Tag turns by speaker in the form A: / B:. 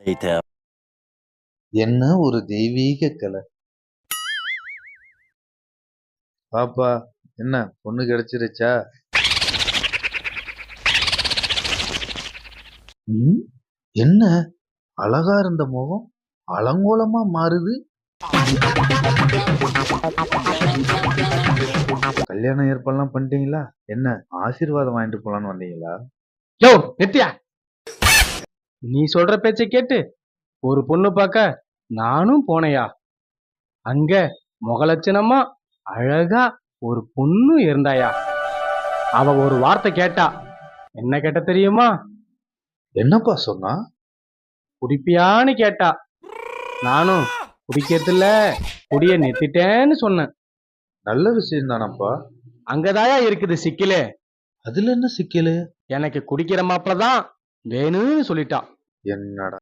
A: later.
B: என்ன ஒரு தெய்வீக கலை. பாப்பா, என்ன பொண்ணு கிடைச்சிருச்சா? என்ன அழகா இருந்த முகம் அலங்கோலமா மாறுது. கல்யாணம் ஏற்பாடுலாம் பண்ணிட்டீங்களா? என்ன ஆசீர்வாதம் வாங்கிட்டு போலான்னு வந்தீங்களா?
C: யோ நித்யா, நீ சொல்ற பேச்சை கேட்டு ஒரு பொண்ணு பார்க்க நானும் போனையா. அங்க முகலட்சணமா அழகா ஒரு பொண்ணு இருந்தாயா. அவ ஒரு வார்த்தை கேட்டா. என்ன கேட்ட தெரியுமா?
B: என்னப்பா சொன்னா?
C: குடிப்பியான்னு கேட்டா. நானும் குடிக்கிறதுல குடிய நிறுத்திட்டேன்னு சொன்னேன்.
B: நல்ல விஷயம் தானப்பா.
C: அங்கதாயா இருக்குது சிக்கலே.
B: அதுல என்ன சிக்கலு?
C: எனக்கு குடிக்கிற மாப்பிளதான் வேணும்னு சொல்லிட்டா.
B: என்னடா